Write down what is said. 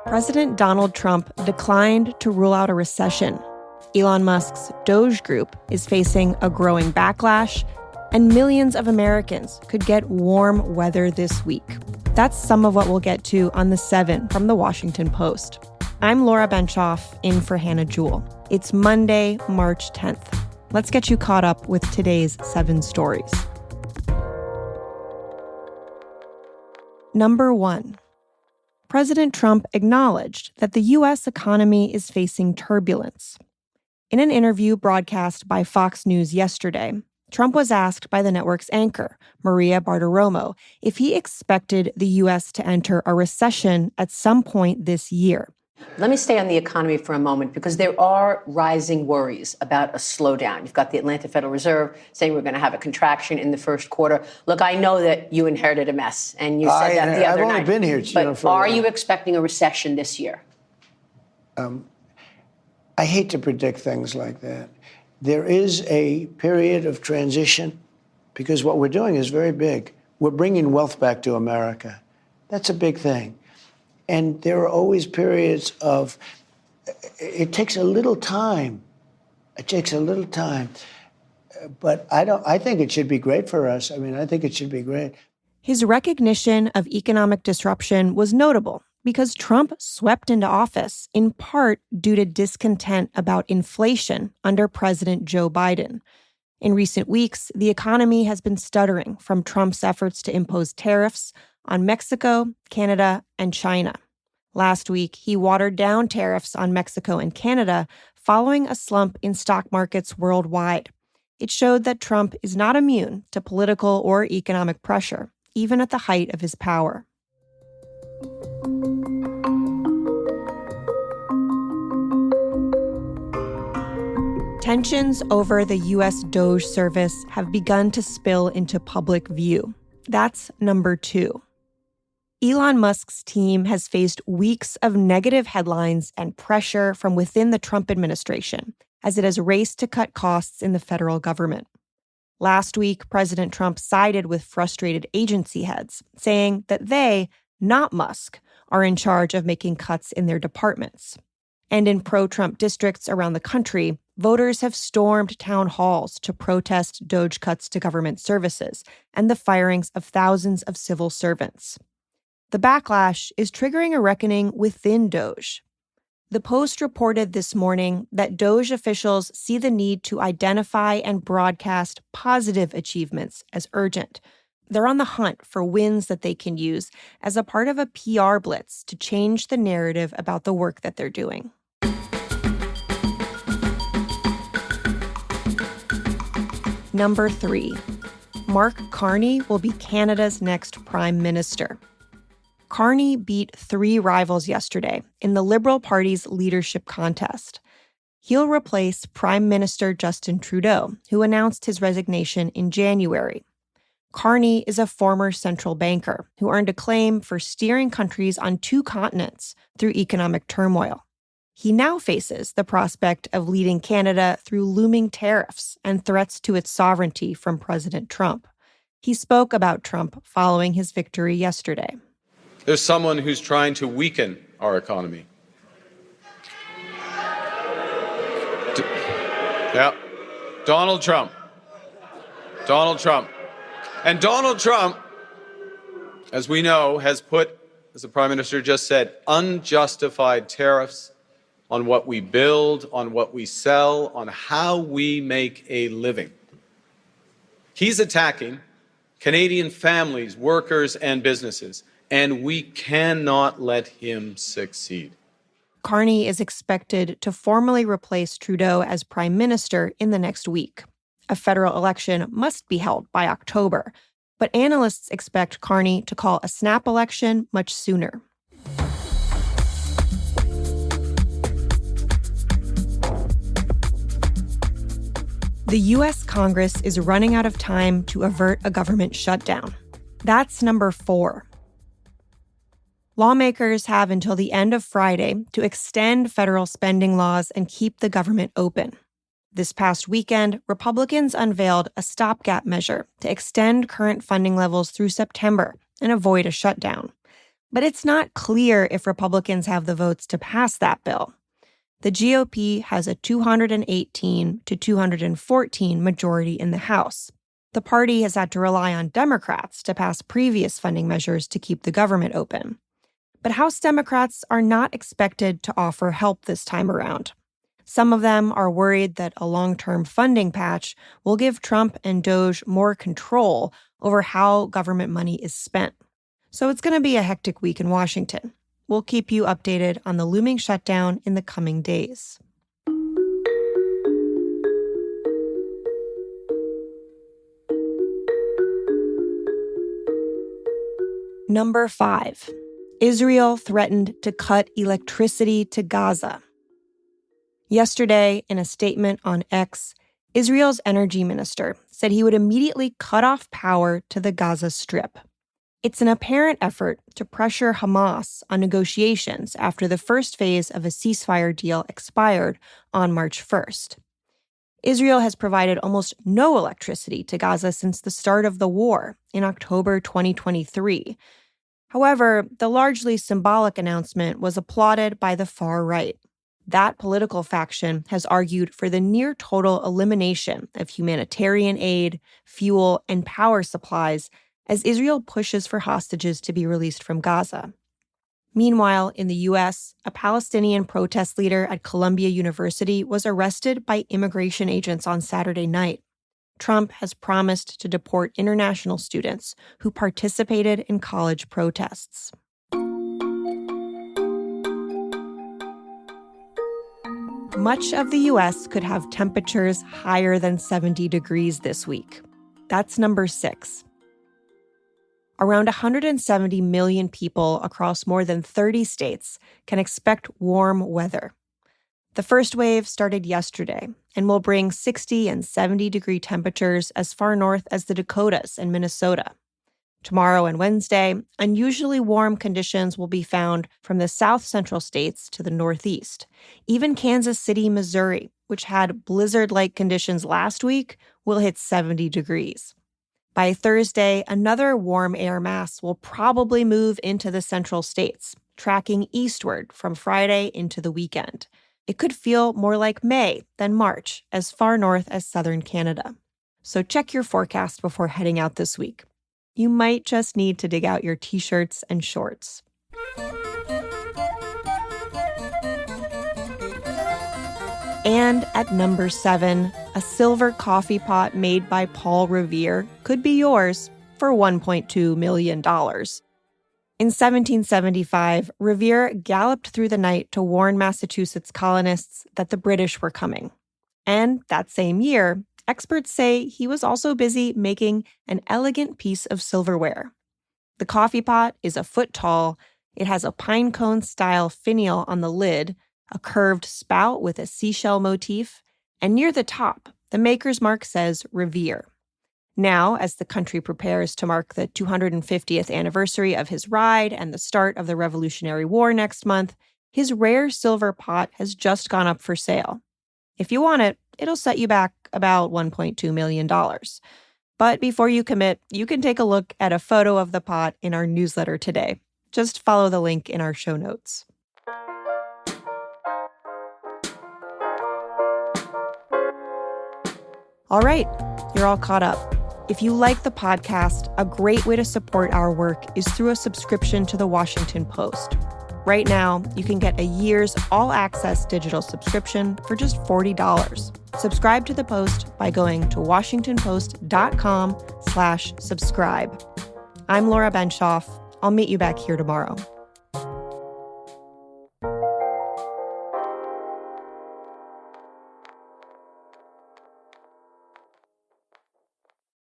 President Donald Trump declined to rule out a recession. Elon Musk's DOGE group is facing a growing backlash, and millions of Americans could get warm weather this week. That's some of what we'll get to on The 7 from The Washington Post. I'm Laura Benshoff, in for Hannah Jewell. It's Monday, March 10th. Let's get you caught up with today's 7 stories. Number 1. President Trump acknowledged that the U.S. economy is facing turbulence. In an interview broadcast by Fox News yesterday, Trump was asked by the network's anchor, Maria Bartiromo, if he expected the U.S. to enter a recession at some point this year. Let me stay on the economy for a moment, because there are rising worries about a slowdown. You've got the Atlanta Federal Reserve saying we're going to have a contraction in the first quarter. Look, I know that you inherited a mess, and you said that the other night. I've only been here, but are you expecting a recession this year? I hate to predict things like that. There is a period of transition, because what we're doing is very big. We're bringing wealth back to America. That's a big thing. And there are always periods of, it takes a little time. It takes a little time. But I think it should be great for us. I mean, I think it should be great. His recognition of economic disruption was notable because Trump swept into office in part due to discontent about inflation under President Joe Biden. In recent weeks, the economy has been stuttering from Trump's efforts to impose tariffs on Mexico, Canada, and China. Last week, he watered down tariffs on Mexico and Canada following a slump in stock markets worldwide. It showed that Trump is not immune to political or economic pressure, even at the height of his power. Tensions over the U.S. DOGE service have begun to spill into public view. That's number 2. Elon Musk's team has faced weeks of negative headlines and pressure from within the Trump administration as it has raced to cut costs in the federal government. Last week, President Trump sided with frustrated agency heads, saying that they, not Musk, are in charge of making cuts in their departments. And in pro-Trump districts around the country, voters have stormed town halls to protest DOGE cuts to government services and the firings of thousands of civil servants. The backlash is triggering a reckoning within DOGE. The Post reported this morning that DOGE officials see the need to identify and broadcast positive achievements as urgent. They're on the hunt for wins that they can use as a part of a PR blitz to change the narrative about the work that they're doing. Number 3. Mark Carney will be Canada's next prime minister. Carney beat 3 rivals yesterday in the Liberal Party's leadership contest. He'll replace Prime Minister Justin Trudeau, who announced his resignation in January. Carney is a former central banker who earned acclaim for steering countries on 2 continents through economic turmoil. He now faces the prospect of leading Canada through looming tariffs and threats to its sovereignty from President Trump. He spoke about Trump following his victory yesterday. There's someone who's trying to weaken our economy. Donald Trump. And Donald Trump, as we know, has put, as the Prime Minister just said, unjustified tariffs on what we build, on what we sell, on how we make a living. He's attacking Canadian families, workers, and businesses, and we cannot let him succeed. Carney is expected to formally replace Trudeau as prime minister in the next week. A federal election must be held by October, but analysts expect Carney to call a snap election much sooner. The U.S. Congress is running out of time to avert a government shutdown. That's number 4. Lawmakers have until the end of Friday to extend federal spending laws and keep the government open. This past weekend, Republicans unveiled a stopgap measure to extend current funding levels through September and avoid a shutdown. But it's not clear if Republicans have the votes to pass that bill. The GOP has a 218 to 214 majority in the House. The party has had to rely on Democrats to pass previous funding measures to keep the government open. But House Democrats are not expected to offer help this time around. Some of them are worried that a long-term funding patch will give Trump and DOGE more control over how government money is spent. So it's going to be a hectic week in Washington. We'll keep you updated on the looming shutdown in the coming days. Number 5. Israel threatened to cut electricity to Gaza. Yesterday, in a statement on X, Israel's energy minister said he would immediately cut off power to the Gaza Strip. It's an apparent effort to pressure Hamas on negotiations after the first phase of a ceasefire deal expired on March 1st. Israel has provided almost no electricity to Gaza since the start of the war in October 2023. However, the largely symbolic announcement was applauded by the far right. That political faction has argued for the near-total elimination of humanitarian aid, fuel, and power supplies as Israel pushes for hostages to be released from Gaza. Meanwhile, in the U.S., a Palestinian protest leader at Columbia University was arrested by immigration agents on Saturday night. Trump has promised to deport international students who participated in college protests. Much of the U.S. could have temperatures higher than 70 degrees this week. That's number 6. Around 170 million people across more than 30 states can expect warm weather. The first wave started yesterday and will bring 60 and 70-degree temperatures as far north as the Dakotas and Minnesota. Tomorrow and Wednesday, unusually warm conditions will be found from the south-central states to the northeast. Even Kansas City, Missouri, which had blizzard-like conditions last week, will hit 70 degrees. By Thursday, another warm air mass will probably move into the central states, tracking eastward from Friday into the weekend. It could feel more like May than March, as far north as southern Canada. So check your forecast before heading out this week. You might just need to dig out your t-shirts and shorts. And at number 7, a silver coffee pot made by Paul Revere could be yours for $1.2 million. In 1775, Revere galloped through the night to warn Massachusetts colonists that the British were coming. And that same year, experts say he was also busy making an elegant piece of silverware. The coffee pot is a foot tall. It has a pine cone-style finial on the lid, a curved spout with a seashell motif, and near the top, the maker's mark says Revere. Now, as the country prepares to mark the 250th anniversary of his ride and the start of the Revolutionary War next month, his rare silver pot has just gone up for sale. If you want it, it'll set you back about $1.2 million. But before you commit, you can take a look at a photo of the pot in our newsletter today. Just follow the link in our show notes. All right, you're all caught up. If you like the podcast, a great way to support our work is through a subscription to the Washington Post. Right now, you can get a year's all-access digital subscription for just $40. Subscribe to the Post by going to washingtonpost.com/subscribe. I'm Laura Benshoff. I'll meet you back here tomorrow.